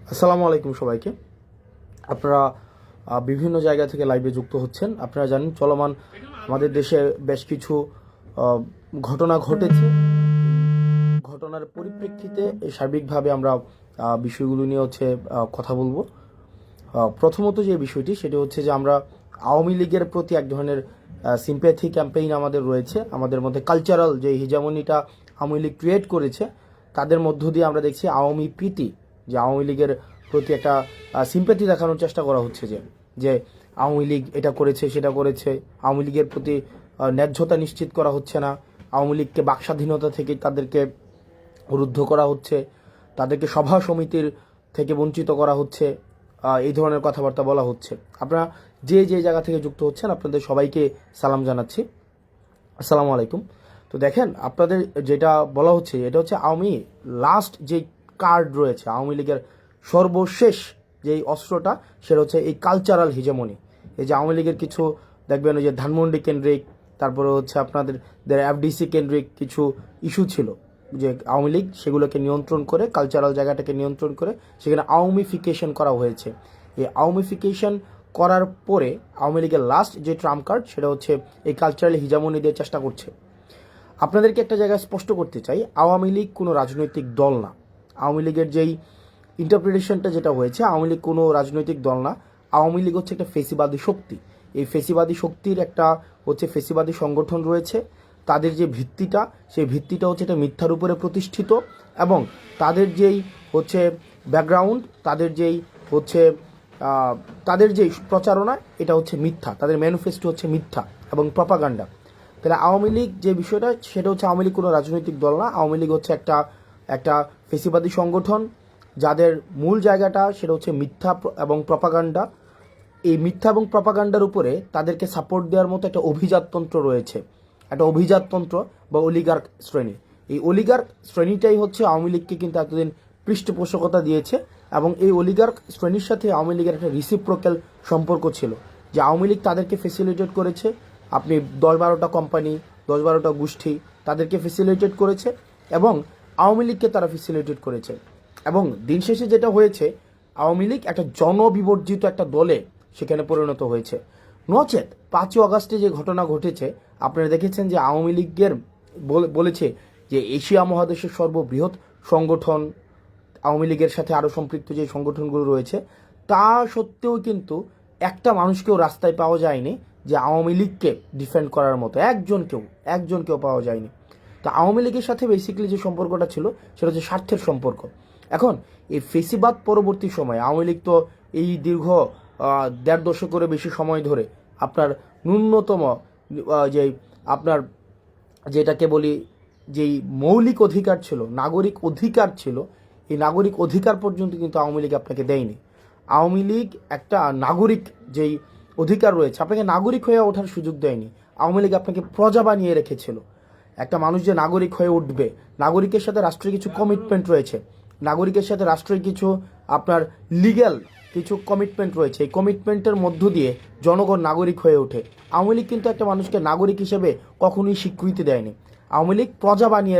আসসালামু আলাইকুম সবাইকে। আপনারা বিভিন্ন জায়গা থেকে লাইভে যুক্ত হচ্ছেন। আপনারা জানেন চলমান আমাদের দেশে বেশ কিছু ঘটনা ঘটেছে। ঘটনার পরিপ্রেক্ষিতে সার্বিকভাবে আমরা বিষয়গুলো নিয়ে কথা বলবো। প্রথমত যে বিষয়টি সেটি হচ্ছে যে আমরা আওয়ামী লীগের প্রতি এক ধরনের সিম্প্যাথি ক্যাম্পেইন আমাদের রয়েছে। আমাদের মধ্যে কালচারাল যে হিজামনিটা আওয়ামী লীগ ক্রিয়েট করেছে, তাদের মধ্য দিয়ে আমরা দেখছি আওয়ামী প্রীতি, যে আওয়ামী লীগের প্রতি একটা সিম্প্যাথি দেখানোর চেষ্টা করা হচ্ছে, যে যে আওয়ামী লীগ এটা করেছে সেটা করেছে, আওয়ামী লীগের প্রতি ন্যায্যতা নিশ্চিত করা হচ্ছে না, আওয়ামী লীগকে বাকস্বাধীনতা থেকে তাদেরকে রুদ্ধ করা হচ্ছে, তাদেরকে সভা সমিতির থেকে বঞ্চিত করা হচ্ছে, এই ধরনের কথাবার্তা বলা হচ্ছে। আপনারা যে যে জায়গা থেকে যুক্ত হচ্ছেন আপনাদের সবাইকে সালাম জানাচ্ছি, আসসালামু আলাইকুম। তো দেখেন, আপনাদের যেটা বলা হচ্ছে এটা হচ্ছে আওয়ামী লাস্ট যে কার্ড রয়েছে, আওয়ামী লীগের সর্বশেষ যেই অস্ত্রটা, সেটা হচ্ছে এই কালচারাল হিজেমনি। এই যে আওয়ামী লীগের কিছু দেখবেন ওই যে ধানমন্ডি কেন্দ্রিক, তারপরে হচ্ছে আপনাদের এফডিসি কেন্দ্রিক কিছু ইস্যু ছিল, যে আওয়ামী লীগ সেগুলোকে নিয়ন্ত্রণ করে, কালচারাল জায়গাটাকে নিয়ন্ত্রণ করে সেখানে আওয়ামীফিকেশন করা হয়েছে। এই আওয়ামীফিকেশন করার পরে আওয়ামী লীগের লাস্ট যে ট্রাম্প কার্ড সেটা হচ্ছে এই কালচারাল হিজামনি দিয়ে চেষ্টা করছে। আপনাদেরকে একটা জায়গায় স্পষ্ট করতে চাই, আওয়ামী লীগ কোনো রাজনৈতিক দল না। আওয়ামী লীগের যেই ইন্টারপ্রিটেশনটা যেটা হয়েছে, আওয়ামী লীগ কোনো রাজনৈতিক দল না। আওয়ামী লীগ হচ্ছে একটা ফেসিবাদী শক্তি। এই ফেসিবাদী শক্তির একটা হচ্ছে ফেসিবাদী সংগঠন রয়েছে। তাদের যে ভিত্তিটা, সেই ভিত্তিটা হচ্ছে এটা মিথ্যার উপরে প্রতিষ্ঠিত, এবং তাদের যেই হচ্ছে ব্যাকগ্রাউন্ড, তাদের যেই প্রচারণা, এটা হচ্ছে মিথ্যা। তাদের ম্যানিফেস্টো হচ্ছে মিথ্যা এবং প্রপাগান্ডা। তাহলে আওয়ামী লীগ যে বিষয়টা, সেটা হচ্ছে আওয়ামী লীগ কোনো রাজনৈতিক দল না। আওয়ামী লীগ হচ্ছে একটা ফেসিবাদী সংগঠন, যাদের মূল জায়গাটা সেটা হচ্ছে মিথ্যা এবং প্রপাগান্ডা। এই মিথ্যা এবং প্রপাগান্ডার উপরে তাদেরকে সাপোর্ট দেওয়ার মতো একটা অভিজাততন্ত্র রয়েছে, একটা অভিজাততন্ত্র বা অলিগার্ক শ্রেণী। এই অলিগার্ক শ্রেণীটাই হচ্ছে আওয়ামী লীগকে কিন্তু এতদিন পৃষ্ঠপোষকতা দিয়েছে, এবং এই অলিগার্ক শ্রেণীর সাথে আওয়ামী লীগের একটা রিসিপ্রোক্যাল সম্পর্ক ছিল, যে আওয়ামী লীগ তাদেরকে ফেসিলিটেট করেছে। আপনি 10-12টা কোম্পানি, 10-12টা গোষ্ঠী তাদেরকে ফেসিলিটেট করেছে, এবং আওয়ামী লীগকে তারা ফেসিলিটেট করেছে। এবং দিন শেষে যেটা হয়েছে, আওয়ামী লীগ একটা জনবিবর্জিত একটা দলে সেখানে পরিণত হয়েছে। নচেত 5ই আগস্টে যে ঘটনা ঘটেছে, আপনারা দেখেছেন যে আওয়ামী লীগের বলেছে যে এশিয়া মহাদেশের সর্ববৃহৎ সংগঠন, আওয়ামী লীগের সাথে আরও সম্পৃক্ত যে সংগঠনগুলো রয়েছে, তা সত্ত্বেও কিন্তু একটা মানুষকেও রাস্তায় পাওয়া যায়নি যে আওয়ামী লীগকে ডিফেন্ড করার মতো, একজনকেও পাওয়া যায়নি। তা আওয়ামী লীগের সাথে বেসিক্যালি যে সম্পর্কটা ছিল সেটা হচ্ছে স্বার্থের সম্পর্ক। এখন এই ফেসিবাদ পরবর্তী সময় আওয়ামী লীগ তো এই দীর্ঘ 1.5 দশকেরও বেশি সময় ধরে আপনার ন্যূনতম যে আপনার যেটাকে বলি যেই মৌলিক অধিকার ছিল, নাগরিক অধিকার ছিল, এই নাগরিক অধিকার পর্যন্ত কিন্তু আওয়ামী লীগ আপনাকে দেয়নি। আওয়ামী লীগ একটা নাগরিক যেই অধিকার রয়েছে, আপনাকে নাগরিক হয়ে ওঠার সুযোগ দেয়নি। আওয়ামী লীগ আপনাকে প্রজা বানিয়ে রেখেছিল। একটা মানুষ যে নাগরিক হয়ে উঠবে, নাগরিকের সাথে রাষ্ট্রের কিছু কমিটমেন্ট রয়েছে, নাগরিকের সাথে রাষ্ট্রের কিছু আপনার লিগ্যাল কিছু কমিটমেন্ট রয়েছে। এই কমিটমেন্টের মধ্য দিয়ে জনগণ নাগরিক হয়ে ওঠে। আওয়ামী লীগ কিন্তু একটা মানুষকে নাগরিক হিসেবে কখনোই স্বীকৃতি দেয়নি। আওয়ামী লীগ প্রজা বানিয়ে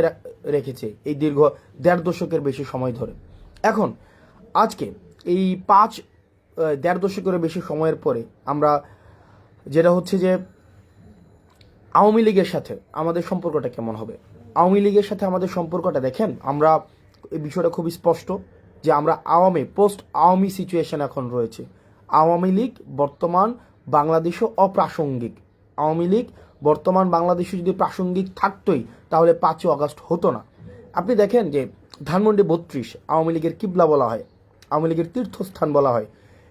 রেখেছে এই দীর্ঘ 1.5 দশকের বেশি সময় ধরে। এখন আজকে এই 1.5 দশকের বেশি সময়ের পরে আমরা যেটা হচ্ছে যে আওয়ামী লীগের সাথে আমাদের সম্পর্কটা কেমন হবে। আওয়ামী লীগের সাথে আমাদের সম্পর্কটা দেখেন, আমরা এই বিষয়টা খুবই স্পষ্ট যে আমরা পোস্ট আওয়ামী সিচুয়েশন এখন রয়েছে। আওয়ামী লীগ বর্তমান বাংলাদেশও অপ্রাসঙ্গিক। আওয়ামী লীগ বর্তমান বাংলাদেশে যদি প্রাসঙ্গিক থাকতোই তাহলে 5ই আগস্ট হতো না। আপনি দেখেন যে ধানমন্ডি 32 আওয়ামী লীগের কিবলা বলা হয়, আওয়ামী লীগের তীর্থস্থান বলা হয়।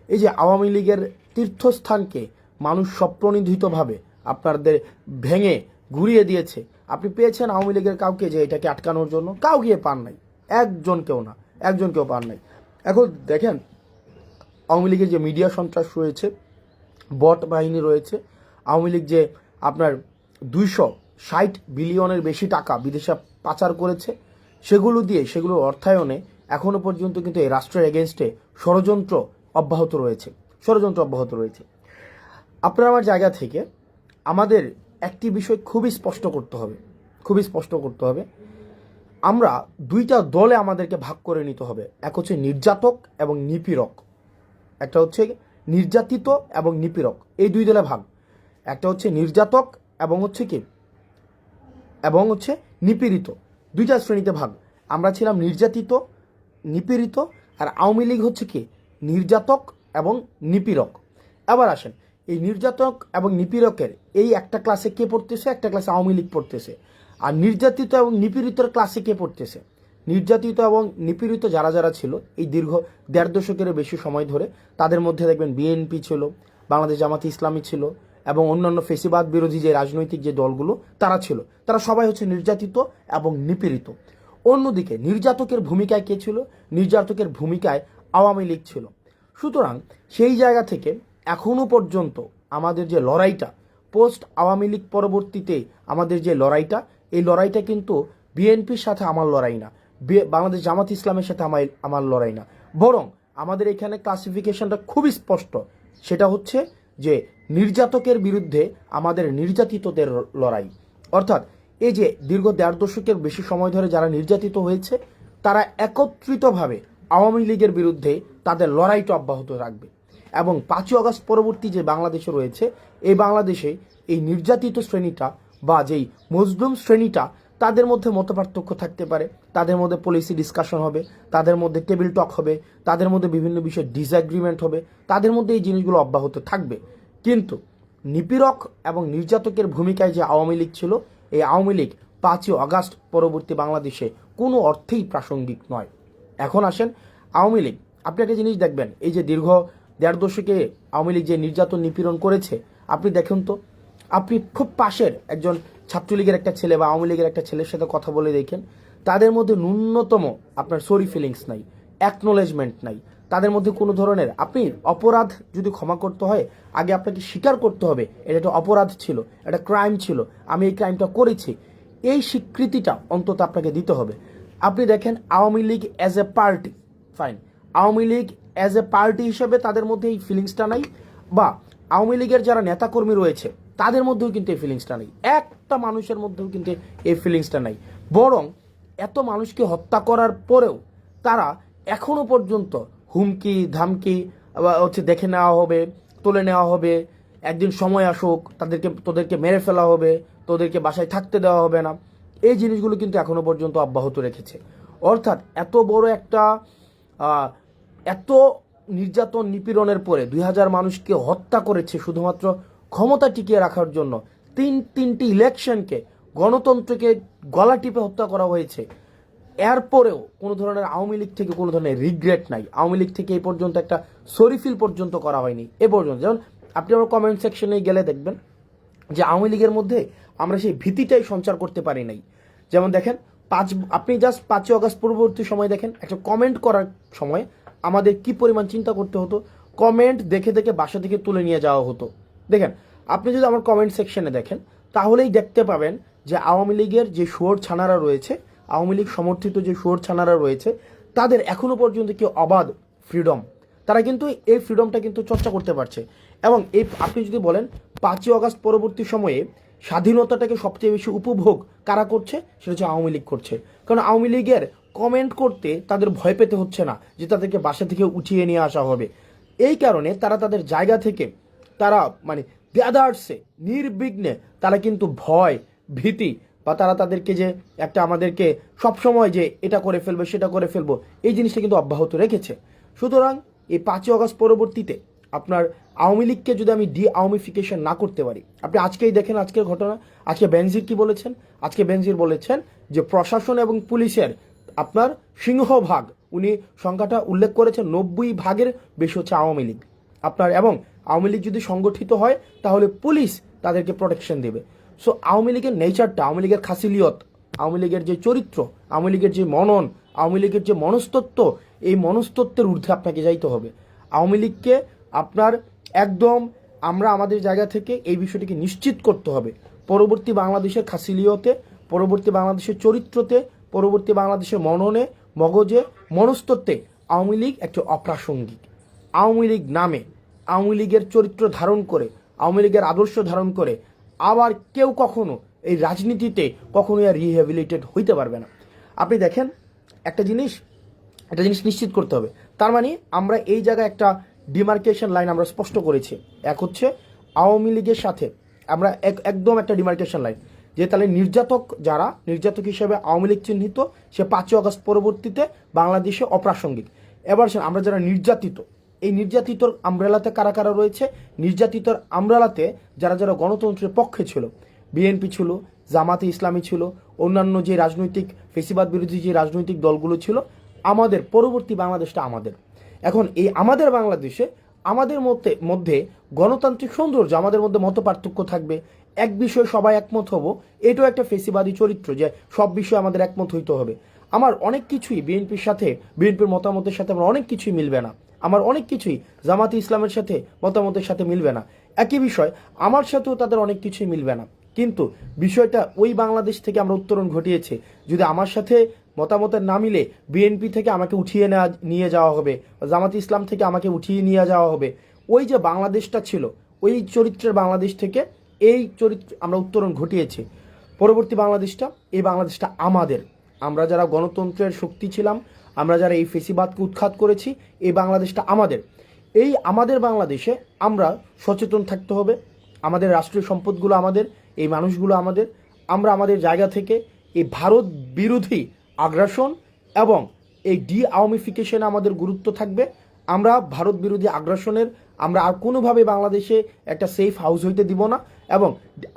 এই যে আওয়ামী লীগের তীর্থস্থানকে মানুষ স্বপ্রণোদিতভাবে আপনাদের ভেঙে ঘুরিয়ে দিয়েছে। আপনি পেয়েছেন আওয়ামী লীগের কাউকে যে এটাকে আটকানোর জন্য? কাউকে পান নাই, একজনকেও পান নাই। এখন দেখেন আওয়ামী লীগের যে মিডিয়া সন্ত্রাস রয়েছে, বট বাহিনী রয়েছে, আওয়ামী লীগ যে আপনার 260 বিলিয়নের বেশি টাকা বিদেশে পাচার করেছে, সেগুলোর অর্থায়নে এখনো পর্যন্ত কিন্তু এই রাষ্ট্রের এগেনস্টে ষড়যন্ত্র অব্যাহত রয়েছে। আপনার আমার জায়গা থেকে আমাদের একটি বিষয় খুবই স্পষ্ট করতে হবে। আমরা দুইটা দলে আমাদেরকে ভাগ করে নিতে হবে। এক হচ্ছে নির্যাতক এবং নিপীড়ক, একটা হচ্ছে নির্যাতিত এবং নিপীড়ক, এই দুই দলে ভাগ। একটা হচ্ছে নির্যাতক এবং হচ্ছে নিপীড়িত, দুইটা শ্রেণীতে ভাগ। আমরা ছিলাম নির্যাতিত, নিপীড়িত, আর আওয়ামী লীগ হচ্ছে কি নির্যাতক এবং নিপীড়ক। এবার আসেন, এই নির্যাতক এবং নিপীড়কের এই একটা ক্লাসে কে পড়তেছে, একটা ক্লাসে আওয়ামী লীগ পড়তেছে। আর নির্যাতিত এবং নিপীড়িতর ক্লাসে কে পড়তেছে, নির্যাতিত এবং নিপীড়িত যারা যারা ছিল এই দীর্ঘ 1.5 দশকের বেশি সময় ধরে, তাদের মধ্যে দেখবেন বিএনপি ছিল, বাংলাদেশ জামাতে ইসলামী ছিল, এবং অন্যান্য ফেসিবাদ বিরোধী যে রাজনৈতিক যে দলগুলো তারা ছিল, তারা সবাই হচ্ছে নির্যাতিত এবং নিপীড়িত। অন্যদিকে নির্যাতকের ভূমিকায় কে ছিল, নির্যাতকের ভূমিকায় আওয়ামী লীগ ছিল। সুতরাং সেই জায়গা থেকে এখনো পর্যন্ত আমাদের যে লড়াইটা, পোস্ট আওয়ামী লীগ পরবর্তীতে আমাদের যে লড়াইটা, এই লড়াইটা কিন্তু বিএনপির সাথে আমার লড়াই না, বাংলাদেশ জামাত ইসলামের সাথে আমার লড়াই না, বরং আমাদের এখানে ক্লাসিফিকেশনটা খুবই স্পষ্ট। সেটা হচ্ছে যে নির্যাতকের বিরুদ্ধে আমাদের নির্যাতিতদের লড়াই। অর্থাৎ এই যে দীর্ঘ 1.5 দশকের বেশি সময় ধরে যারা নির্যাতিত হয়েছে, তারা একত্রিতভাবে আওয়ামী লীগের বিরুদ্ধে তাদের লড়াইটা অব্যাহত রাখবে। এবং 5ই আগস্ট পরবর্তী যে বাংলাদেশে রয়েছে, এই বাংলাদেশে এই নির্যাতিত শ্রেণীটা বা যেই মজলুম শ্রেণীটা, তাদের মধ্যে মতপার্থক্য থাকতে পারে, তাদের মধ্যে পলিসি ডিসকাশন হবে, তাদের মধ্যে টেবিল টক হবে, তাদের মধ্যে বিভিন্ন বিষয়ে ডিসএগ্রিমেন্ট হবে, তাদের মধ্যে এই জিনিসগুলো অব্যাহত থাকবে। কিন্তু নিপীড়ক এবং নির্যাতকের ভূমিকায় যে আওয়ামী লীগ ছিল, এই আওয়ামী লীগ 5ই আগস্ট পরবর্তী বাংলাদেশে কোনো অর্থেই প্রাসঙ্গিক নয়। এখন আসেন আওয়ামী লীগ, আপনি একটা জিনিস দেখবেন, এই যে দীর্ঘ 1.5 দশকে আওয়ামী লীগ যে নির্যাতন নিপীড়ন করেছে, আপনি দেখুন তো, আপনি খুব পাশের একজন ছাত্রলীগের একটা ছেলে বা আওয়ামী লীগের একটা ছেলের সাথে কথা বলে দেখেন, তাদের মধ্যে ন্যূনতম আপনার সরি ফিলিংস নাই, অ্যাকনোলেজমেন্ট নাই, তাদের মধ্যে কোনো ধরনের, আপনি অপরাধ যদি ক্ষমা করতে হয়, আগে আপনাকে স্বীকার করতে হবে এটা একটা অপরাধ ছিল, একটা ক্রাইম ছিল, আমি এই ক্রাইমটা করেছি, এই স্বীকৃতিটা অন্তত আপনাকে দিতে হবে। আপনি দেখেন Awami League as a party, fine, Awami League as a party হিসেবে তাদের মধ্যে এই ফিলিংসটা নাই, বা আওয়ামী লীগের যারা নেতাকর্মী রয়েছে তাদের মধ্যেও কিন্তু এই ফিলিংসটা নেই, একটা মানুষের মধ্যেও কিন্তু এই ফিলিংসটা নাই। বরং এত মানুষকে হত্যা করার পরেও তারা এখনো পর্যন্ত হুমকি ধামকি হচ্ছে দেখে নেওয়া হবে, তুলে নেওয়া হবে, একদিন সময় আসুক তোদেরকে মেরে ফেলা হবে, তোদেরকে বাসায় থাকতে দেওয়া হবে না, এই জিনিসগুলো কিন্তু এখনো পর্যন্ত অব্যাহত রেখেছে। অর্থাৎ এত বড় একটা এত নির্যাতন নিপীড়নের পরে 2000 মানুষকে হত্যা করেছে শুধুমাত্র ক্ষমতা টিকিয়ে রাখার জন্য, তিনটি ইলেকশনকে, গণতন্ত্রকে গলা টিপে হত্যা করা হয়েছে। এরপরেও কোনো ধরনের আওয়ামী লীগ থেকে কোনো ধরনের রিগ্রেট নাই, আওয়ামী লীগ থেকে এই পর্যন্ত একটা সরিফিল পর্যন্ত করা হয়নি এ পর্যন্ত। যেমন আপনি আমার কমেন্ট সেকশনে গেলে দেখবেন যে আওয়ামী লীগের মধ্যে আমরা সেই ভীতিটাই সঞ্চার করতে পারি নাই। যেমন দেখেন আপনি জাস্ট 5ই আগস্ট পূর্ববর্তী সময় দেখেন, একটা কমেন্ট করার সময় আমাদের কি পরিমাণ চিন্তা করতে হতো, কমেন্ট দেখে দেখে বাসা থেকে তুলে নিয়ে যাওয়া হতো। দেখেন, আপনি যদি আমার কমেন্ট সেকশনে দেখেন তাহলেই দেখতে পাবেন যে আওয়ামী লীগের যে শুয়োর ছানারা রয়েছে, আওয়ামী লীগ সমর্থিত যে শুয়োর ছানারা রয়েছে, তাদের এখনো পর্যন্ত কি অবাধ ফ্রিডম, তারা কিন্তু এই ফ্রিডমটা কিন্তু চর্চা করতে পারছে। এবং এই আপনি যদি বলেন 5ই আগস্ট পরবর্তী সময়ে স্বাধীনতাটাকে সবচেয়ে বেশি উপভোগ কারা করছে, সেটা হচ্ছে আওয়ামী লীগ করছে। কারণ আওয়ামী লীগের কমেন্ট করতে তাদের ভয় পেতে হচ্ছে না যে তাদেরকে বাসা থেকে উঠিয়ে নিয়ে আসা হবে। এই কারণে তারা তাদের জায়গা থেকে তারা মানে গ্যাদার্সে নির্বিঘ্নে তারা কিন্তু ভয় ভীতি বা তারা তাদেরকে যে একটা আমাদেরকে সবসময় যে এটা করে ফেলবে সেটা করে ফেলবো, এই জিনিসটা কিন্তু অব্যাহত রেখেছে। সুতরাং এই 5ই আগস্ট পরবর্তীতে আপনার আওয়ামী লীগকে যদি আমি ডি আওয়ামিফিকেশন না করতে পারি, আপনি আজকেই দেখেন আজকের ঘটনা, আজকে বেনজির কি বলেছেন, আজকে বেনজির বলেছেন যে প্রশাসন এবং পুলিশের আপনার সিংহভাগ, উনি সংখ্যাটা উল্লেখ করেছেন 90% বেশি হচ্ছে আওয়ামী লীগ আপনার। এবং আওয়ামী লীগ যদি সংগঠিত হয় তাহলে পুলিশ তাদেরকে প্রোটেকশন দেবে। সো আওয়ামী লীগের নেচারটা, আওয়ামী লীগের খাসিলিয়ত, আওয়ামী লীগের যে চরিত্র, আওয়ামী লীগের যে মনন, আওয়ামী লীগের যে মনস্তত্ত্ব, এই মনস্তত্ত্বের ঊর্ধ্বে আপনাকে যাইতে হবে। আওয়ামী লীগকে আপনার একদম আমরা আমাদের জায়গা থেকে এই বিষয়টিকে নিশ্চিত করতে হবে, পরবর্তী বাংলাদেশের খাসিলিয়তে, পরবর্তী বাংলাদেশের চরিত্রতে, পরবর্তী বাংলাদেশের মননে, মগজে, মনস্তত্ত্বে আওয়ামী লীগ একটি অপ্রাসঙ্গিক। আওয়ামী লীগ নামে, আওয়ামী লীগের চরিত্র ধারণ করে, আওয়ামী লীগের আদর্শ ধারণ করে আবার কেউ কখনো এই রাজনীতিতে কখনোই আর রিহ্যাবিলিটেড হইতে পারবে না। আপনি দেখেন একটা জিনিস নিশ্চিত করতে হবে। তার মানে আমরা এই জায়গায় একটা ডিমার্কেশন লাইন আমরা স্পষ্ট করেছি। এক হচ্ছে আওয়ামী লীগের সাথে আমরা একদম একটা ডিমার্কেশন লাইন, যে তাহলে নির্যাতক হিসেবে আওয়ামী লীগ চিহ্নিত, সে 5ই আগস্ট পরবর্তীতে বাংলাদেশে অপ্রাসঙ্গিক। এবার আমরা যারা নির্যাতিত, এই নির্যাতিতর আমব্রেলাতে কারা কারা রয়েছে, নির্যাতিতর আমব্রেলাতে যারা যারা গণতন্ত্রের পক্ষে ছিল, বিএনপি ছিল, জামাতে ইসলামী ছিল, অন্যান্য যে রাজনৈতিক ফেসিবাদ বিরোধী যে রাজনৈতিক দলগুলো ছিল, আমাদের পরবর্তী বাংলাদেশটা আমাদের। এখন এই আমাদের বাংলাদেশে আমাদের মধ্যে গণতান্ত্রিক সৌন্দর্য, আমাদের মধ্যে মত পার্থক্য থাকবে, এক বিষয়ে সবাই একমত হব, এটাও একটা ফেসিবাদী চরিত্র যে সব বিষয়ে আমাদের একমত হইতে হবে। আমার অনেক কিছুই বিএনপির মতামতের সাথে আমার অনেক কিছুই মিলবে না, আমার অনেক কিছুই জামাতে ইসলামের সাথে মতামতের সাথে মিলবে না, একই বিষয় আমার সাথেও তাদের অনেক কিছুই মিলবে না। কিন্তু বিষয়টা ওই বাংলাদেশ থেকে আমরা উত্তরণ ঘটিয়েছি। যদি আমার সাথে মতামতের না মিলে বিএনপি থেকে আমাকে উঠিয়ে নিয়ে যাওয়া হবে, জামাতে ইসলাম থেকে আমাকে উঠিয়ে নিয়ে যাওয়া হবে, ওই যে বাংলাদেশটা ছিল ওই চরিত্রের বাংলাদেশ থেকে এই চরিত্র আমরা উত্তরণ ঘটিয়েছি। পরবর্তী বাংলাদেশটা, এই বাংলাদেশটা আমাদের। আমরা যারা গণতন্ত্রের শক্তি ছিলাম, আমরা যারা এই ফেসিবাদকে উৎখাত করেছি, এই বাংলাদেশটা আমাদের। এই আমাদের বাংলাদেশে আমরা সচেতন থাকতে হবে। আমাদের রাষ্ট্রীয় সম্পদগুলো আমাদের, এই মানুষগুলো আমাদের। আমরা আমাদের জায়গা থেকে এই ভারত বিরোধী আগ্রাসন এবং এই আওয়ামিফিকেশনে আমাদের গুরুত্ব থাকবে। আমরা ভারত বিরোধী আগ্রাসনের আমরা আর কোনোভাবে বাংলাদেশে একটা সেফ হাউস হইতে দিব না, এবং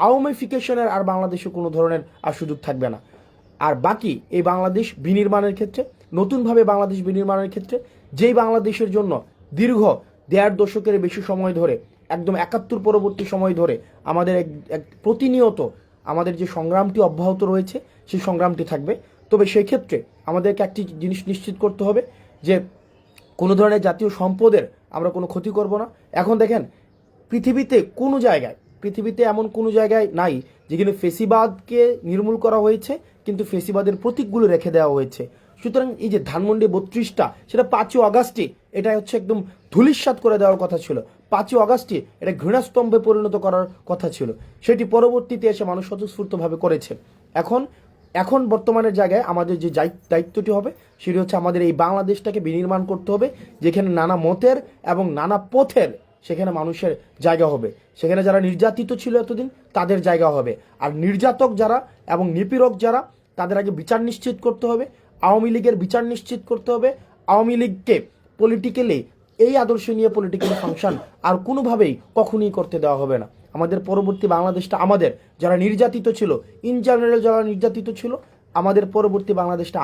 আওয়ামিফিকেশনের আর বাংলাদেশে কোনো ধরনের আর সুযোগ থাকবে না। আর বাকি এই বাংলাদেশ বিনির্মাণের ক্ষেত্রে, নতুনভাবে বাংলাদেশ বিনির্মাণের ক্ষেত্রে, যেই বাংলাদেশের জন্য দীর্ঘ 1.5 দশকের বেশি সময় ধরে, একদম 71 পরবর্তী সময় ধরে আমাদের প্রতিনিয়ত আমাদের যে সংগ্রামটি অব্যাহত রয়েছে, সেই সংগ্রামটি থাকবে। তবে সেই ক্ষেত্রে আমাদেরকে একটি জিনিস নিশ্চিত করতে হবে যে কোনো ধরনের জাতীয় সম্পদের আমরা কোনো ক্ষতি করব না। এখন দেখেন পৃথিবীতে এমন কোনো জায়গায় নাই যেখানে ফেসিবাদকে নির্মূল করা হয়েছে কিন্তু ফেসিবাদের প্রতীকগুলো রেখে দেওয়া হয়েছে। সুতরাং এই যে ধানমন্ডি 32টা, সেটা 5ই আগস্টে এটা হচ্ছে একদম ধূলিসাৎ করে দেওয়ার কথা ছিল। 5ই আগস্টে এটা ঘৃণাস্তম্ভে পরিণত করার কথা ছিল, সেটি পরবর্তীতে এসে মানুষ স্বতঃস্ফূর্তভাবে করেছে। এখন বর্তমানের জায়গায় আমাদের যে দায়িত্বটি হবে সেটি হচ্ছে আমাদের এই বাংলাদেশটাকে বিনির্মাণ করতে হবে, যেখানে নানা মতের এবং নানা পথের সেখানে মানুষের জায়গা হবে। সেখানে যারা নির্যাতিত ছিল এতদিন তাদের জায়গা হবে, আর নির্যাতক যারা এবং নিপীড়ক যারা, তাদের আগে বিচার নিশ্চিত করতে হবে। আওয়ামী লীগের বিচার নিশ্চিত করতে হবে। আওয়ামী লীগকে পলিটিক্যালি, এই আদর্শ নিয়ে পলিটিক্যালি ফাংশন আর কোনোভাবেই কখনোই করতে দেওয়া হবে না। আমাদের পরবর্তী বাংলাদেশটা আমাদের। যারা নির্যাতিত ছিল, ইন জেনারেল যারা নির্যাতিত ছিল, আমাদের পরবর্তী বাংলাদেশটা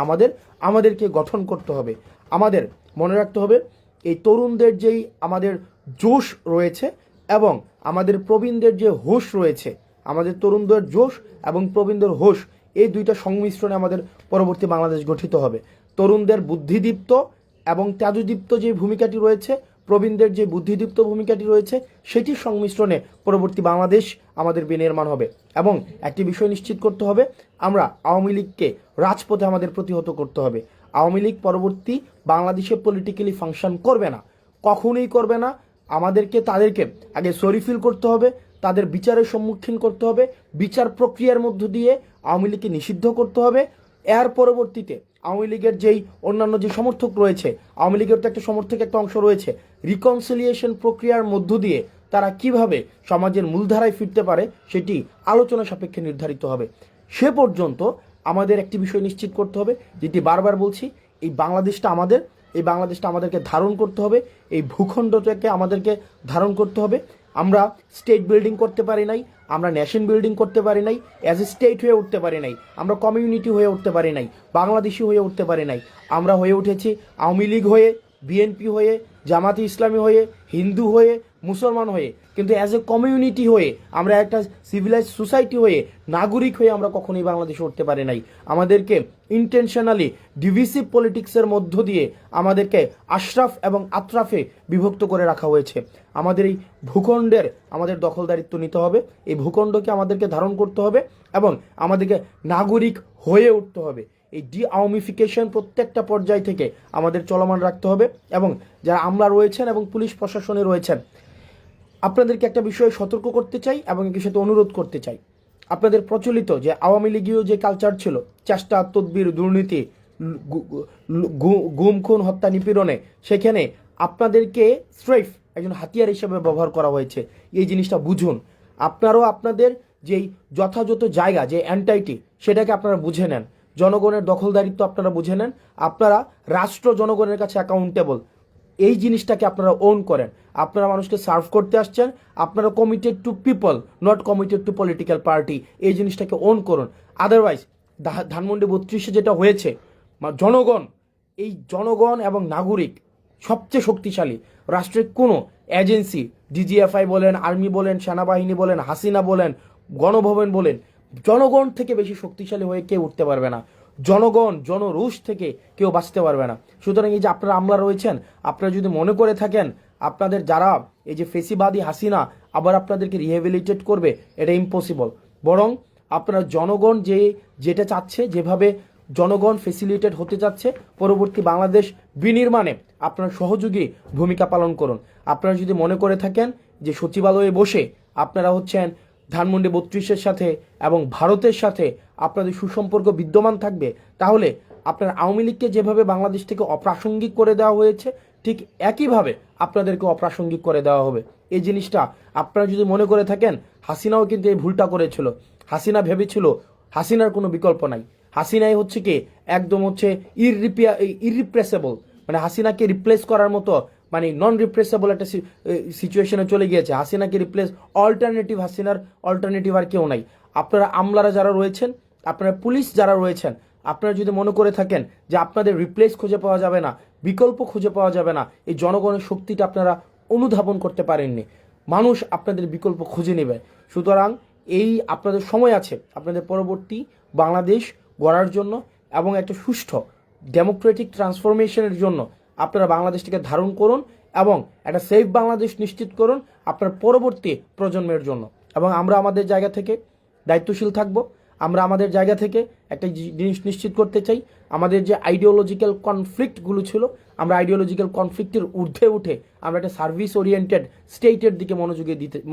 আমাদেরকে গঠন করতে হবে। আমাদের মনে রাখতে হবে এই তরুণদের যেই আমাদের জোশ রয়েছে এবং আমাদের প্রবীণদের যে হোশ রয়েছে, আমাদের তরুণদের জোশ এবং প্রবীণদের হোশ, এই দুইটা সংমিশ্রণে আমাদের পরবর্তী বাংলাদেশ গঠিত হবে। তরুণদের বুদ্ধিদীপ্ত এবং তেজদীপ্ত যে ভূমিকাটি রয়েছে, প্রবীণদের যে বুদ্ধিদীপ্ত ভূমিকাটি রয়েছে, সেটির সংমিশ্রণে পরবর্তী বাংলাদেশ আমাদের বিনির্মাণ হবে। এবং একটি বিষয় নিশ্চিত করতে হবে, আমরা আওয়ামী লীগকে রাজপথে আমাদের প্রতিহত করতে হবে। আওয়ামী লীগ পরবর্তী বাংলাদেশে পলিটিক্যালি ফাংশন করবে না, কখনোই করবে না। তাদেরকে আগে সরি ফিল করতে হবে, তাদের বিচারের সম্মুখীন করতে হবে, বিচার প্রক্রিয়ার মধ্য দিয়ে আওয়ামী লীগকে নিষিদ্ধ করতে হবে। এর পরবর্তীতে আওয়ামী লীগের যেই অন্যান্য যে সমর্থক রয়েছে, আওয়ামী লীগের তো একটা সমর্থক একটা অংশ রয়েছে, রিকনসিলিয়েশন প্রক্রিয়ার মধ্য দিয়ে তারা কিভাবে সমাজের মূলধারায় ফিরতে পারে সেটি আলোচনা সাপেক্ষে নির্ধারিত হবে। সে পর্যন্ত আমাদের একটি বিষয় নিশ্চিত করতে হবে, যেটি বারবার বলছি, এই বাংলাদেশটা আমাদের। এই বাংলাদেশটা আমাদেরকে ধারণ করতে হবে, এই ভূখণ্ডটাকে আমাদেরকে ধারণ করতে হবে। আমরা স্টেট বিল্ডিং করতে পারি নাই, আমরা নেশন বিল্ডিং করতে পারি নাই, অ্যাজ এ স্টেট হয়ে উঠতে পারি নাই, আমরা কমিউনিটি হয়ে উঠতে পারি নাই, বাংলাদেশি হয়ে উঠতে পারি নাই। আমরা হয়ে উঠেছি আওয়ামী লীগ হয়ে, বিএনপি হয়ে, জামাতে ইসলামী হয়ে, হিন্দু হয়ে, মুসলমান হয়ে, কিন্তু অ্যাজ এ কমিউনিটি হয়ে, আমরা একটা সিভিলাইজ সোসাইটি হয়ে, নাগরিক হয়ে আমরা কখনোই বাংলাদেশে উঠতে পারি নাই। আমাদেরকে ইন্টেনশনালি ডিভিসিভ পলিটিক্সের মধ্য দিয়ে আমাদেরকে আশরাফ এবং আতরাফে বিভক্ত করে রাখা হয়েছে। আমাদের এই ভূখণ্ডের আমাদের দখলদারিত্ব নিতে হবে, এই ভূখণ্ডকে আমাদেরকে ধারণ করতে হবে এবং আমাদেরকে নাগরিক হয়ে উঠতে হবে। এই আওয়ামিফিকেশন প্রত্যেকটা পর্যায় থেকে আমাদের চলমান রাখতে হবে। এবং যারা আমলা রয়েছেন এবং পুলিশ প্রশাসনে রয়েছেন, আপনাদেরকে একটা বিষয়ে সতর্ক করতে চাই এবং একই সাথে অনুরোধ করতে চাই। আপনাদের প্রচলিত যে আওয়ামী লীগীয় যে কালচার ছিল, চেষ্টা, তদবির, দুর্নীতি, গুম, খুন, হত্যা, নিপীড়নে, সেখানে আপনাদেরকে স্রেফ একজন হাতিয়ার হিসেবে ব্যবহার করা হয়েছে। এই জিনিসটা বুঝুন। আপনারাও আপনাদের যেই যথাযথ জায়গা, যে এন্টাইটি, সেটাকে আপনারা বুঝে নেন। জনগণের দখলদারিত্ব আপনারা বুঝে নেন। আপনারা রাষ্ট্র জনগণের কাছে অ্যাকাউন্টেবল, এই জিনিসটাকে আপনারা ওন করেন। আপনারা মানুষকে সার্ভ করতে আসছেন, আপনারা committed two people, not committed two political party. এই জিনিসটাকে ওন করুন। আদারওয়াইজ ধানমন্ডি 32-এ যেটা হয়েছে, জনগণ, এই জনগণ এবং নাগরিক সবচেয়ে শক্তিশালী। রাষ্ট্রের কোনো এজেন্সি, ডিজিএফআই বলেন, আর্মি বলেন, সেনাবাহিনী বলেন, হাসিনা বলেন, গণভবন বলেন, জনগণ থেকে বেশি শক্তিশালী হয়ে কেউ উঠতে পারবে না। জনগণ, জনরোষ থেকে কেউ বাঁচতে পারবে না। সুতরাং এই যে আপনারা আমলা রয়েছেন, আপনারা যদি মনে করে থাকেন আপনাদের যারা এই যে ফেসিবাদী হাসিনা আবার আপনাদেরকে রিহেবিলিটেট করবে, এটা ইম্পসিবল। বরং আপনারা জনগণ যেটা চাচ্ছে, যেভাবে জনগণ ফেসিলিটেট হতে চাচ্ছে, পরবর্তী বাংলাদেশ বিনির্মাণে আপনারা সহযোগী ভূমিকা পালন করুন। আপনারা যদি মনে করে থাকেন যে সচিবালয়ে বসে আপনারা হচ্ছেন ধানমন্ডি 32-এর সাথে এবং ভারতের সাথে আপনাদের সুসম্পর্ক বিদ্যমান থাকবে, তাহলে আপনার আওয়ামী লীগকে যেভাবে বাংলাদেশ থেকে অপ্রাসঙ্গিক করে দেওয়া হয়েছে, ঠিক একইভাবে আপনাদেরকে অপ্রাসঙ্গিক করে দেওয়া হবে। এই জিনিসটা আপনারা যদি মনে করে থাকেন, হাসিনাও কিন্তু এই ভুলটা করেছিল। হাসিনা ভেবেছিল হাসিনার কোনো বিকল্প নাই। হাসিনাই হচ্ছে কি একদম হচ্ছে ইররিপ্রেসেবল, মানে হাসিনাকে রিপ্লেস করার মতো, মানে নন রিপ্লেসেবল একটা সিচুয়েশনে চলে গিয়েছে। হাসিনাকে রিপ্লেস, হাসিনার অল্টারনেটিভ আর কেউ নাই। আপনারা আমলারা যারা রয়েছেন, আপনারা পুলিশ যারা রয়েছেন, আপনারা যদি মনে করে থাকেন যে আপনাদের রিপ্লেস খুঁজে পাওয়া যাবে না, বিকল্প খুঁজে পাওয়া যাবে না, এই জনগণের শক্তিটা আপনারা অনুধাবন করতে পারেননি। মানুষ আপনাদের বিকল্প খুঁজে নেবে। সুতরাং এই আপনাদের সময় আছে আপনাদের পরবর্তী বাংলাদেশ গড়ার জন্য এবং একটা সুষ্ঠু ডেমোক্রেটিক ট্রান্সফরমেশনের জন্য। আপনারা বাংলাদেশটিকে ধারণ করুন এবং একটা সেফ বাংলাদেশ নিশ্চিত করুন আপনার পরবর্তী প্রজন্মের জন্য। এবং আমরা আমাদের জায়গা থেকে দায়িত্বশীল থাকব। আমরা আমাদের জায়গা থেকে একটা জিনিস নিশ্চিত করতে চাই, আমাদের যে আইডিওলজিক্যাল কনফ্লিক্টগুলো ছিল, আমরা আইডিওলজিক্যাল কনফ্লিক্টের ঊর্ধ্বে উঠে আমরা একটা সার্ভিস ওরিয়েন্টেড স্টেটের দিকে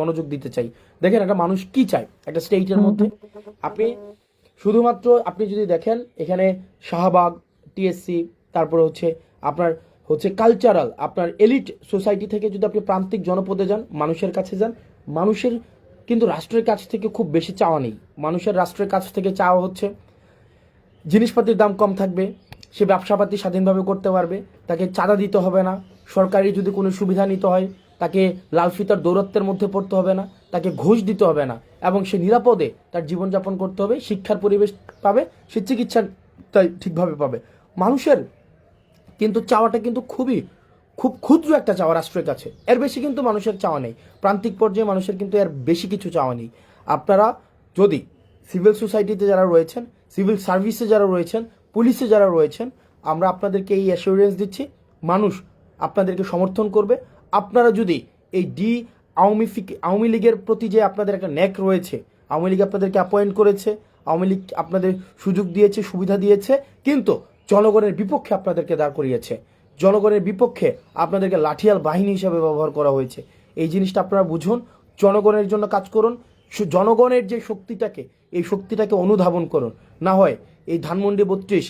মনোযোগ দিতে চাই। দেখেন একটা মানুষ কি চায় একটা স্টেটের মধ্যে। আপনি যদি দেখেন এখানে শাহবাগ, টিএসসি, তারপরে আপনার কালচারাল, আপনার এলিট সোসাইটি থেকে যদি আপনি প্রান্তিক জনপদে যান, মানুষের কাছে যান, মানুষের কিন্তু রাষ্ট্রের কাছ থেকে খুব বেশি চাওয়া নেই। মানুষের রাষ্ট্রের কাছ থেকে চাওয়া হচ্ছে জিনিসপাতির দাম কম থাকবে, সে ব্যবসাপাতি স্বাধীনভাবে করতে পারবে, তাকে চাঁদা দিতে হবে না, সরকারি যদি কোনো সুবিধা নিতে হয় তাকে লালফিতার দৌরত্বের মধ্যে পড়তে হবে না, তাকে ঘুষ দিতে হবে না, এবং সে নিরাপদে তার জীবনযাপন করতে হবে, শিক্ষার পরিবেশ পাবে, সে চিকিৎসা ঠিকভাবে পাবে। মানুষের কিন্তু চাওয়াটা কিন্তু খুব ক্ষুদ্র একটা চাওয়া রাষ্ট্রের কাছে, এর বেশি কিন্তু মানুষের চাওয়া নেই। প্রান্তিক পর্যায়ে মানুষের কিন্তু এর বেশি কিছু চাওয়া নেই। আপনারা যদি সিভিল সোসাইটিতে যারা রয়েছেন, সিভিল সার্ভিসে যারা রয়েছেন, পুলিশে যারা রয়েছেন, আমরা আপনাদেরকে এই অ্যাসিওরেন্স দিচ্ছি, মানুষ আপনাদেরকে সমর্থন করবে। আপনারা যদি এই আওয়ামী লীগের প্রতি যে আপনাদের একটা ন্যাক রয়েছে, আওয়ামী লীগ আপনাদেরকে অ্যাপয়েন্ট করেছে, আওয়ামী লীগ আপনাদের সুযোগ দিয়েছে, সুবিধা দিয়েছে, কিন্তু জনগণের বিপক্ষে আপনাদেরকে দাঁড় করিয়েছে, জনগণের বিপক্ষে আপনাদেরকে লাঠিয়াল বাহিনী হিসাবে ব্যবহার করা হয়েছে। এই জিনিসটা আপনারা বুঝুন, জনগণের জন্য কাজ করুন, জনগণের যে শক্তিটাকে, এই শক্তিটাকে অনুধাবন করুন। না হয় এই ধানমন্ডি 32,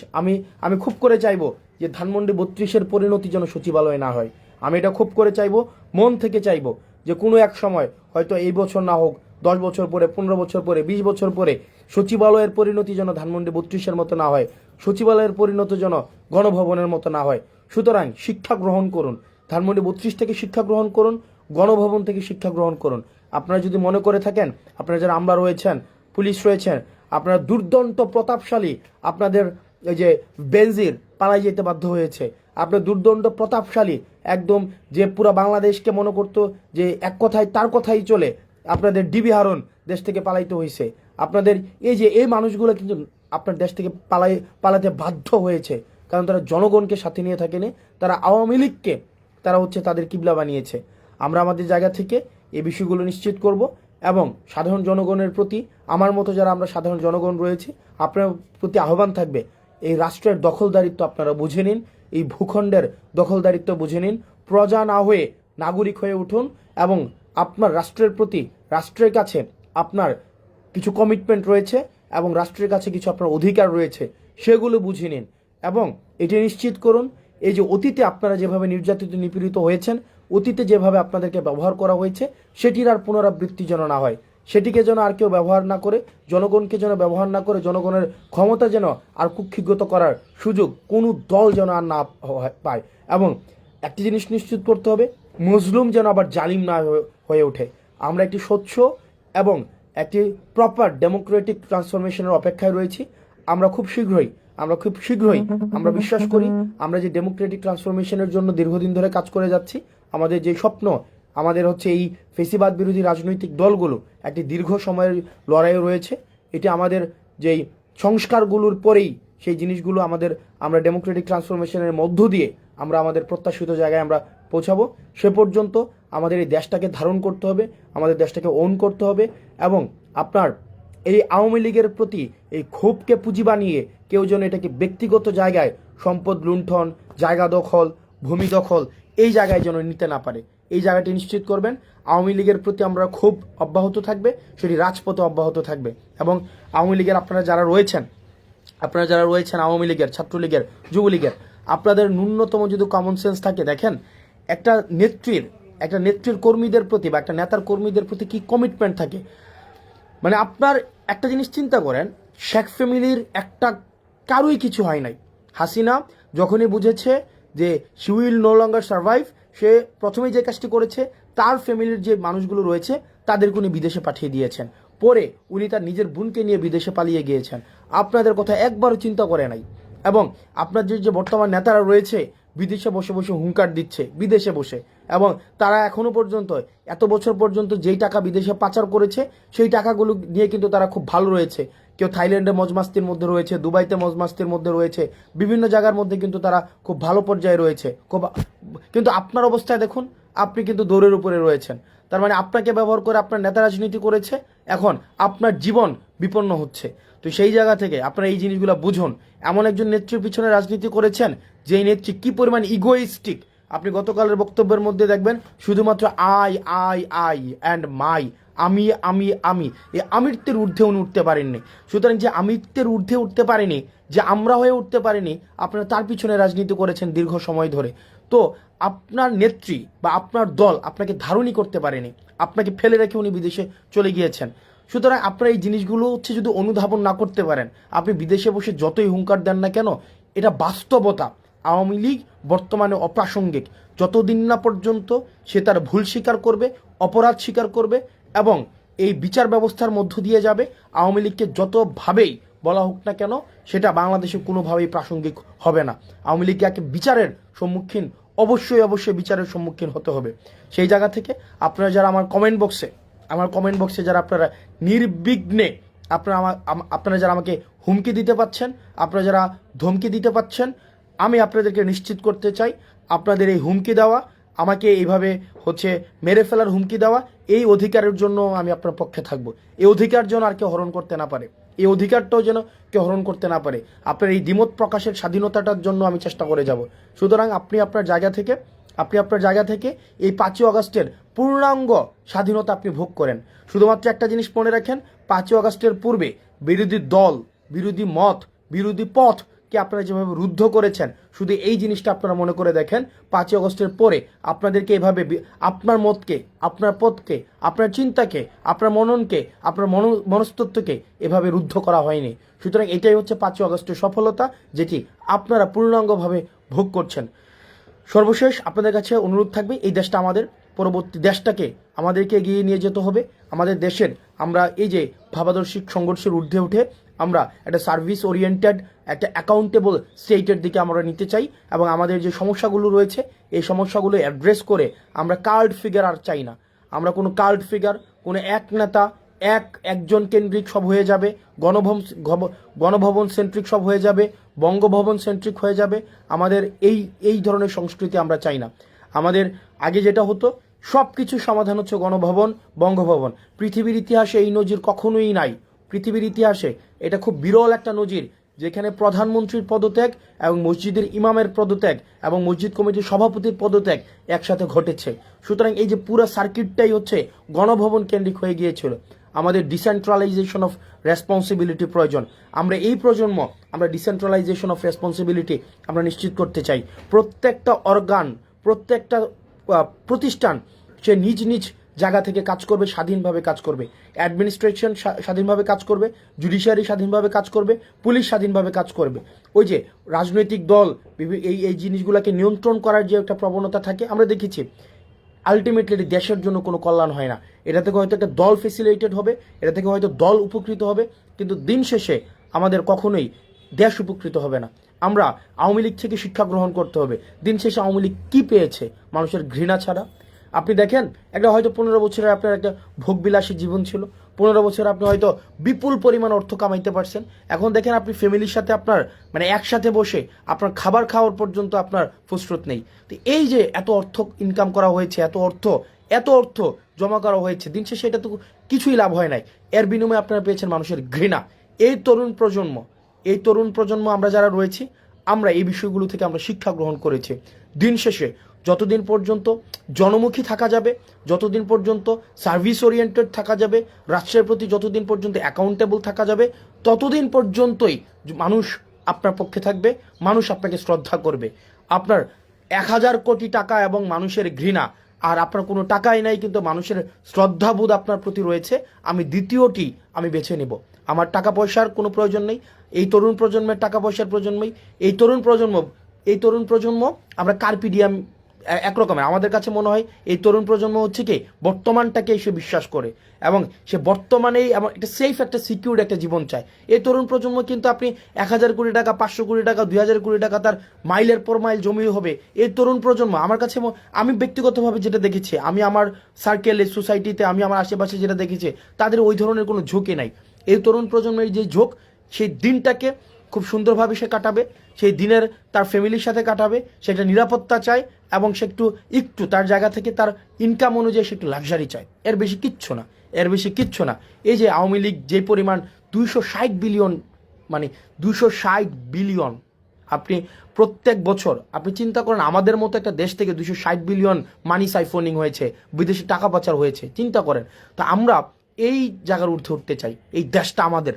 আমি খুব করে চাইবো যে ধানমন্ডি 32-এর পরিণতি যেন সচিবালয় না হয়। আমি এটা খুব করে চাইবো, মন থেকে চাইবো যে কোনো এক সময়, হয়তো এই বছর না হোক, 10 বছর পরে, 15 বছর পরে, 20 বছর পরে, সচিবালয়ের পরিণতি যেন ধানমন্ডি 32-এর মতো না হয়, সচিবালয়ের পরিণতি যেন গণভবনের মতো না হয়। সুতরাং শিক্ষা গ্রহণ করুন, ধানমন্ডি 32 থেকে শিক্ষা গ্রহণ করুন, গণভবন থেকে শিক্ষা গ্রহণ করুন। আপনারা যদি মনে করে থাকেন, আপনারা যারা আমলা রয়েছেন, পুলিশ রয়েছেন, আপনারা দুর্দন্ত প্রতাপশালী, আপনাদের এই যে বেনজির পালাই যেতে বাধ্য হয়েছে, আপনার দুর্দণ্ড প্রতাপশালী, একদম যে পুরো বাংলাদেশকে মনে করতো যে এক কথায় তার কথাই চলে, আপনাদের ডিবি হারুন দেশ থেকে পালাইতে হয়েছে। আপনাদের এই মানুষগুলো কিন্তু আপনার দেশ থেকে পালাতে বাধ্য হয়েছে, কারণ তারা জনগণকে সাথে নিয়ে থাকেনি, তারা আওয়ামী লীগকে তাদের কিবলা বানিয়েছে। আমরা আমাদের জায়গা থেকে এই বিষয়গুলো নিশ্চিত করব এবং সাধারণ জনগণের প্রতি, আমার মতো যারা আমরা সাধারণ জনগণ রয়েছে, আপনার প্রতি আহ্বান থাকবে, এই রাষ্ট্রের দখলদারিত্ব আপনারা বুঝে নিন, এই ভূখণ্ডের দখলদারিত্ব বুঝে নিন, প্রজা না হয়ে নাগরিক হয়ে উঠুন এবং আপনার রাষ্ট্রের প্রতি, রাষ্ট্রের কাছে আপনার কিছু কমিটমেন্ট রয়েছে এবং রাষ্ট্রের কাছে কিছু আপনার অধিকার রয়েছে, সেগুলো বুঝে নিন এবং এটি নিশ্চিত করুন এই যে অতীতে আপনারা যেভাবে নির্যাতিত নিপীড়িত হয়েছেন, অতীতে যেভাবে আপনাদেরকে ব্যবহার করা হয়েছে, সেটির আর পুনরাবৃত্তি যেন না হয়, সেটিকে যেন আর কেউ ব্যবহার না করে, জনগণকে যেন ব্যবহার না করে, জনগণের ক্ষমতা যেন আর কুক্ষিগত করার সুযোগ কোনো দল যেন আর না পায়। এবং একটি জিনিস নিশ্চিত করতে হবে, মজলুম যেন আবার জালিম না হয়ে ওঠে। আমরা একটি স্বচ্ছ এবং একটি প্রপার ডেমোক্রেটিক ট্রান্সফরমেশনের অপেক্ষায় রয়েছি। আমরা খুব শীঘ্রই আমরা বিশ্বাস করি আমরা যে ডেমোক্রেটিক ট্রান্সফরমেশনের জন্য দীর্ঘদিন ধরে কাজ করে যাচ্ছি, আমাদের যে স্বপ্ন, আমাদের হচ্ছে এই ফেসিবাদ বিরোধী রাজনৈতিক দলগুলো একটি দীর্ঘ সময়ের লড়াইয়ে রয়েছে। এটি আমাদের যেই সংস্কারগুলোর পরেই সেই জিনিসগুলো আমরা ডেমোক্রেটিক ট্রান্সফরমেশনের মধ্য দিয়ে আমরা আমাদের প্রত্যাশিত জায়গায় আমরা পৌঁছাবো। সে পর্যন্ত আমাদের এই দেশটাকে ধারণ করতে হবে, আমাদের দেশটাকে ওন করতে হবে এবং আপনার এই আওয়ামী লীগের প্রতি এই ক্ষোভকে পুঁজি বানিয়ে কেউ যেন এটাকে ব্যক্তিগত জায়গায় সম্পদ লুণ্ঠন, জায়গা দখল, ভূমি দখল এই জায়গায় যেন নিতে না পারে, এই জায়গাটি নিশ্চিত করবেন। আওয়ামী লীগের প্রতি আমরা ক্ষোভ অব্যাহত থাকবে, সেটি রাজপথে অব্যাহত থাকবে এবং আওয়ামী লীগের আপনারা যারা রয়েছেন আওয়ামী লীগের, ছাত্রলীগের, যুবলীগের, আপনাদের ন্যূনতম যদি কমন সেন্স থাকে, দেখেন একটা নেত্রীর কর্মীদের প্রতি বা একটা নেতার কর্মীদের প্রতি কি কমিটমেন্ট থাকে। মানে আপনার একটা জিনিস চিন্তা করেন, শেখ ফ্যামিলির একটা কারোই কিছু হয় নাই। হাসিনা যখনই বুঝেছে যে she will no longer survive, সে প্রথমেই যে কাজটি করেছে তার ফ্যামিলির যে মানুষগুলো রয়েছে তাদেরকে উনি বিদেশে পাঠিয়ে দিয়েছেন। পরে উনি তার নিজের বোনকে নিয়ে বিদেশে পালিয়ে গিয়েছেন, আপনাদের কথা একবারও চিন্তা করে নাই। এবং আপনার যে বর্তমান নেতারা রয়েছে বিদেশে বসে বসে হুঙ্কার দিচ্ছে, বিদেশে বসে, এবং তারা এখনো পর্যন্ত এত বছর পর্যন্ত যেই টাকা বিদেশে পাচার করেছে সেই টাকাগুলো নিয়ে কিন্তু তারা খুব ভালো রয়েছে। কেউ থাইল্যান্ডে মজমাস্তির মধ্যে রয়েছে, দুবাইতে মজমাস্তির মধ্যে রয়েছে, বিভিন্ন জায়গার মধ্যে কিন্তু তারা খুব ভালো পর্যায়ে রয়েছে। কিন্তু আপনার অবস্থায় দেখুন, আপনি কিন্তু দৌড়ের উপরে রয়েছেন। তার মানে আপনাকে ব্যবহার করে আপনার নেতা রাজনীতি করেছে, এখন আপনার জীবন বিপন্ন হচ্ছে। তো সেই জায়গা থেকে আপনারা এই জিনিসগুলো বুঝুন। এমন একজন নেত্রীর পিছনে রাজনীতি করেছেন যেই নেত্রী কি পরিমাণ ইগোইস্টিক, আপনি গতকালের বক্তব্যের মধ্যে দেখবেন শুধুমাত্র I I I and my, আমি আমি আমি, এই আমিত্বের ঊর্ধ্বে উনি উঠতে পারেননি। সুতরাং যে আমিত্বের ঊর্ধ্বে উঠতে পারেনি, যে আমরা হয়ে উঠতে পারেনি, আপনারা তার পিছনে রাজনীতি করেছেন দীর্ঘ সময় ধরে। তো আপনার নেত্রী বা আপনার দল আপনাকে ধারণই করতে পারেনি, আপনাকে ফেলে রেখে উনি বিদেশে চলে গিয়েছেন। সুতরাং আপনারা এই জিনিসগুলো হচ্ছে যদি অনুধাবন না করতে পারেন, আপনি বিদেশে বসে যতই হুঙ্কার দেন না কেন, এটা বাস্তবতা। আওয়ামী লীগ বর্তমানে অপ্রাসঙ্গিক, যতদিন না পর্যন্ত সে তার ভুল স্বীকার করবে, অপরাধ স্বীকার করবে এবং এই বিচার ব্যবস্থার মধ্য দিয়ে যাবে, আওয়ামী লীগকে যতভাবেই বলা হোক না কেন সেটা বাংলাদেশে কোনোভাবেই প্রাসঙ্গিক হবে না। আওয়ামী লীগকে বিচারের সম্মুখীন অবশ্যই বিচারের সম্মুখীন হতে হবে। সেই জায়গা থেকে আপনারা যারা আমার কমেন্ট বক্সে যারা আপনারা নির্বিঘ্নে আপনারা যারা আমাকে হুমকি দিতে পাচ্ছেন, আপনারা যারা ধমকি দিতে পাচ্ছেন, আমি আপনাদেরকে নিশ্চিত করতে চাই আপনাদের এই হুমকি দেওয়া, আমাকে এইভাবে হচ্ছে মেরে ফেলার হুমকি দেওয়া, এই অধিকারের জন্য আমি আপনার পক্ষে থাকবো। এই অধিকার যেন আর কেউ হরণ করতে না পারে, এই অধিকারটাও যেন কেউ হরণ করতে না পারে। আপনার এই দ্বিমত প্রকাশের স্বাধীনতাটার জন্য আমি চেষ্টা করে যাব। সুতরাং আপনি আপনার জায়গা থেকে এই 5ই আগস্টের পূর্ণাঙ্গ স্বাধীনতা আপনি ভোগ করেন। শুধুমাত্র একটা জিনিস মনে রাখেন, 5ই আগস্টের পূর্বে বিরোধী দল, বিরোধী মত, বিরোধী পথকে আপনারা যেভাবে রুদ্ধ করেছেন, শুধু এই জিনিসটা আপনারা মনে করে দেখেন, 5ই আগস্টের পরে আপনাদেরকে এভাবে আপনার মতকে, আপনার পথকে, আপনার চিন্তাকে, আপনার মননকে, আপনার মনস্তত্ত্বকে এভাবে রুদ্ধ করা হয়নি। সুতরাং এটাই হচ্ছে 5ই আগস্টের সফলতা, যেটি আপনারা পূর্ণাঙ্গভাবে ভোগ করছেন। সর্বশেষ আপনাদের কাছে অনুরোধ থাকবে, এই দেশটা আমাদের, পরবর্তী দেশটাকে আমাদেরকে এগিয়ে নিয়ে যেতে হবে। আমাদের দেশের আমরা এই যে ভাবাদর্শিক সংঘর্ষের ঊর্ধ্বে উঠে আমরা একটা সার্ভিস ওরিয়েন্টেড, একটা অ্যাকাউন্টেবল স্টেটের দিকে আমরা নিতে চাই এবং আমাদের যে সমস্যাগুলো রয়েছে এই সমস্যাগুলো অ্যাড্রেস করে আমরা কাল্ট ফিগার আর চাই না। আমরা কোনো কাল্ট ফিগার, কোনো এক নেতা, একজন কেন্দ্রিক সব হয়ে যাবে, গণভবন সেন্ট্রিক সব হয়ে যাবে, বঙ্গভবন সেন্ট্রিক হয়ে যাবে। আমাদের এই ধরনের সংস্কৃতি আমরা চাই না। আমাদের আগে যেটা হতো, সব কিছু সমাধান হচ্ছে গণভবন, বঙ্গভবন। পৃথিবীর ইতিহাসে এই নজির কখনোই নাই। পৃথিবীর ইতিহাসে এটা খুব বিরল একটা নজির, যেখানে প্রধানমন্ত্রীর পদত্যাগ এবং মসজিদের ইমামের পদত্যাগ এবং মসজিদ কমিটির সভাপতির পদত্যাগ একসাথে ঘটেছে। সুতরাং এই যে পুরো সার্কিটটাই হচ্ছে গণভবন কেন্দ্রিক হয়ে গিয়েছিল। আমাদের ডিসেন্ট্রালাইজেশন অফ রেসপন্সিবিলিটি প্রয়োজন। আমরা এই প্রজন্ম আমরা ডিসেন্ট্রালাইজেশন অফ রেসপন্সিবিলিটি আমরা নিশ্চিত করতে চাই। প্রত্যেকটা অর্গান, প্রত্যেকটা প্রতিষ্ঠান সে নিজ নিজ জায়গা থেকে কাজ করবে, স্বাধীনভাবে কাজ করবে। অ্যাডমিনিস্ট্রেশন স্বাধীনভাবে কাজ করবে, জুডিশিয়ারি স্বাধীনভাবে কাজ করবে, পুলিশ স্বাধীনভাবে কাজ করবে। ওই যে রাজনৈতিক দল এই জিনিসগুলোকে নিয়ন্ত্রণ করার যে একটা প্রবণতা থাকে, আমরা দেখেছি আলটিমেটলি দেশের জন্য কোনো কল্যাণ হয় না। এটা থেকে হয়তো একটা দল ফেসিলিটেড হবে, এটা থেকে হয়তো দল উপকৃত হবে, কিন্তু দিন শেষে আমাদের কখনোই দেশ উপকৃত হবে না। আমরা আওয়ামী লীগ থেকে শিক্ষা গ্রহণ করতে হবে। দিন শেষে আওয়ামী লীগ কী পেয়েছে? মানুষের ঘৃণা ছাড়া। আপনি দেখেন, একটা হয়তো 15 বছরের আপনার একটা ভোগবিলাসী জীবন ছিল, 15 বছর আপনি হয়তো বিপুল পরিমাণ অর্থ কামাইতে পারছেন। এখন দেখেন আপনি ফ্যামিলির সাথে আপনার মানে একসাথে বসে আপনার খাবার খাওয়ার পর্যন্ত আপনার ফুসরত নেই। তো এই যে এত অর্থ ইনকাম করা হয়েছে, এত অর্থ জমা করা হয়েছে, দিন শেষে এটা তো কিছুই লাভ হয় নাই। এর বিনিময়ে আপনারা পেয়েছেন মানুষের ঘৃণা। এই তরুণ প্রজন্ম আমরা যারা রয়েছি, আমরা এই বিষয়গুলো থেকে আমরা শিক্ষা গ্রহণ করেছি। দিন শেষে যতদিন পর্যন্ত জনমুখী থাকা যাবে, যতদিন পর্যন্ত সার্ভিস ওরিয়েন্টেড থাকা যাবে, রাষ্ট্রের প্রতি যতদিন পর্যন্ত অ্যাকাউন্টেবল থাকা যাবে, ততদিন পর্যন্তই মানুষ আপনার পক্ষে থাকবে, মানুষ আপনাকে শ্রদ্ধা করবে। আপনার 1000 কোটি টাকা এবং মানুষের ঘৃণা, আর আপনার কোনো টাকাই নাই কিন্তু মানুষের শ্রদ্ধাবোধ আপনার প্রতি রয়েছে, আমি দ্বিতীয়টি আমি বেছে নেব। আমার টাকা পয়সার কোনো প্রয়োজন নেই, এই তরুণ প্রজন্মের টাকা পয়সার প্রজন্মই, এই তরুণ প্রজন্ম আমরা কার্পিডিয়াম একরকমের। আমাদের কাছে মনে হয় এই তরুণ প্রজন্ম হচ্ছে কি বর্তমানটাকে সে বিশ্বাস করে এবং সে বর্তমানেই এমন একটা সেফ, একটা সিকিউর একটা জীবন চায়। এই তরুণ প্রজন্ম কিন্তু আপনি 1000 কোটি টাকা, 500 কোটি টাকা, 2000 কোটি টাকা তার মাইলের পর মাইল জমি হবে। এই তরুণ প্রজন্ম আমার কাছে, আমি ব্যক্তিগতভাবে যেটা দেখেছি, আমি আমার সার্কেলে, সোসাইটিতে, আমি আমার আশেপাশে যেটা দেখেছি, তাদের ওই ধরনের কোনো ঝোঁকই নাই। এই তরুণ প্রজন্মের যে ঝোঁক, সেই দিনটাকে খুব সুন্দরভাবে সে কাটাবে, সেই দিনের তার ফ্যামিলির সাথে কাটাবে, সেটা নিরাপত্তা চায় এবং সে একটু তার জায়গা থেকে তার ইনকাম অনুযায়ী সে একটু লাক্সারি চায়। এর বেশি কিচ্ছু না। এই যে আওয়ামী লীগ যে পরিমাণ 260 বিলিয়ন, মানে 260 বিলিয়ন, আপনি প্রত্যেক বছর আপনি চিন্তা করেন, আমাদের মতো একটা দেশ থেকে 260 বিলিয়ন মানি সাইফোনিং হয়েছে, বিদেশে টাকা পাচার হয়েছে, চিন্তা করেন। তো আমরা এই জায়গার ঊর্ধ্বে উঠতে চাই। এই দেশটা আমাদের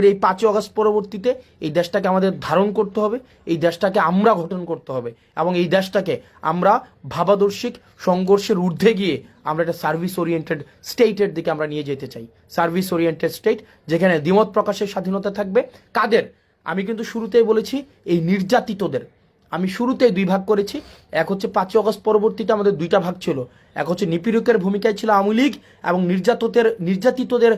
এই 5ই আগস্ট পরবর্তীতে এই দেশটাকে আমাদের ধারণ করতে হবে, এই দেশটাকে আমরা গঠন করতে হবে এবং এই দেশটাকে আমরা ভাবাদর্শিক সংঘর্ষের ঊর্ধ্বে গিয়ে আমরা একটা সার্ভিস ওরিয়েন্টেড স্টেটের দিকে আমরা নিয়ে যেতে চাই। সার্ভিস ওরিয়েন্টেড স্টেট, যেখানে দ্বিমত প্রকাশের স্বাধীনতা থাকবে। কাদের? আমি কিন্তু শুরুতেই বলেছি, এই নির্যাতিতদের আমি শুরুতেই 2 ভাগ করেছি। এক হচ্ছে 5ই আগস্ট পরবর্তীতে আমাদের 2টা ভাগ ছিল। এক হচ্ছে নিপীড়কের ভূমিকায় ছিল আওয়ামী লীগ এবং নির্যাতিতদের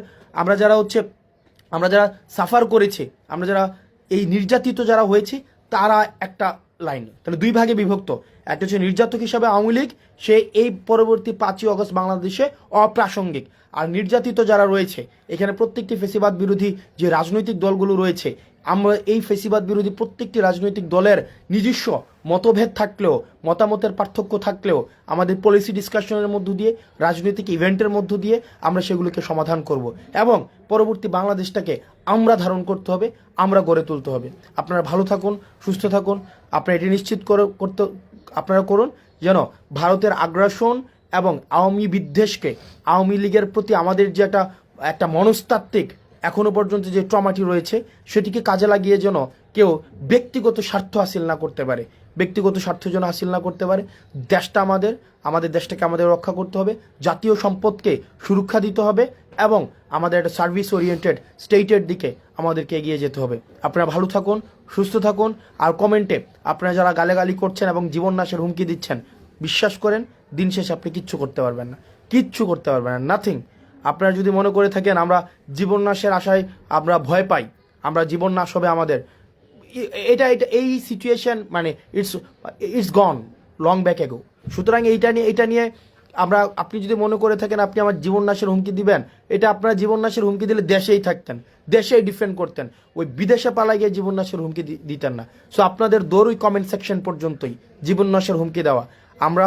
আমরা যারা সাফার করেছি, আমরা যারা এই নির্যাতিত যারা হয়েছি, তারা একটা লাইন। তাহলে 2 ভাগে বিভক্ত। একটা হচ্ছে নির্যাতক হিসাবে আওয়ামী লীগ, সে এই পরবর্তী 5ই আগস্ট বাংলাদেশে অপ্রাসঙ্গিক। আর নির্যাতিত যারা রয়েছে, এখানে প্রত্যেকটি ফেসিবাদ বিরোধী যে রাজনৈতিক দলগুলো রয়েছে, আমরা এই ফেসিবাদ বিরোধী প্রত্যেকটি রাজনৈতিক দলের নিজস্ব মতভেদ থাকলেও, মতামতের পার্থক্য থাকলেও, আমাদের পলিসি ডিসকাশনের মধ্য দিয়ে, রাজনৈতিক ইভেন্টের মধ্য দিয়ে আমরা সেগুলোকে সমাধান করব এবং পরবর্তী বাংলাদেশটাকে আমরা ধারণ করতে হবে, আমরা গড়ে তুলতে হবে। আপনারা ভালো থাকুন, সুস্থ থাকুন। আপনারা এটি নিশ্চিত আপনারা করুন যেন ভারতের আগ্রাসন এবং আওয়ামী বিদ্বেষকে, আওয়ামী লীগের প্রতি আমাদের যে একটা মনস্তাত্ত্বিক এখনো পর্যন্ত যে ট্রমাটি রয়েছে, সেটিকে কাজে লাগিয়ে যেন কেউ ব্যক্তিগত স্বার্থ হাসিল না করতে পারে, দেশটা আমাদের দেশটাকে আমাদের রক্ষা করতে হবে, জাতীয় সম্পদকে সুরক্ষা দিতে হবে এবং আমাদের একটা সার্ভিস ওরিয়েন্টেড স্টেটের দিকে আমাদেরকে এগিয়ে যেতে হবে। আপনারা ভালো থাকুন, সুস্থ থাকুন। আর কমেন্টে আপনারা যারা গালাগালি করছেন এবং জীবন নাশের হুমকি দিচ্ছেন, বিশ্বাস করেন দিন শেষে আপনি কিচ্ছু করতে পারবেন না, নাথিং। আপনারা যদি মনে করে থাকেন আমরা জীবন নাশের আশায় আমরা ভয় পাই, আমরা জীবন নাশ হবে আমাদের, এই সিচুয়েশন মানে ইটস গন লং ব্যাক এগো। সুতরাং এইটা নিয়ে আপনি যদি মনে করে থাকেন আপনি আমার জীবন নাশের হুমকি দিবেন, এটা আপনারা জীবন নাশের হুমকি দিলে দেশেই থাকতেন, দেশেই ডিফেন্ড করতেন, ওই বিদেশে পালাই গিয়ে জীবন নাশের হুমকি দিতেন না। সো আপনাদের ওই কমেন্ট সেকশন পর্যন্তই জীবন নাশের হুমকি দেওয়া। আমরা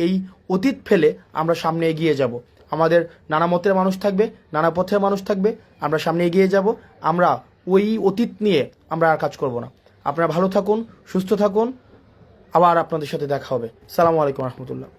এই অতীত ফেলে আমরা সামনে এগিয়ে যাব। আমাদের নানা মতের মানুষ থাকবে, নানা পথের মানুষ থাকবে, আমরা সামনে এগিয়ে যাব। আমরা ওই অতীত নিয়ে আমরা আর কাজ করব না। আপনারা ভালো থাকুন, সুস্থ থাকুন, আবার আপনাদের সাথে দেখা হবে। আসসালামু আলাইকুম রহমতুল্লাহ।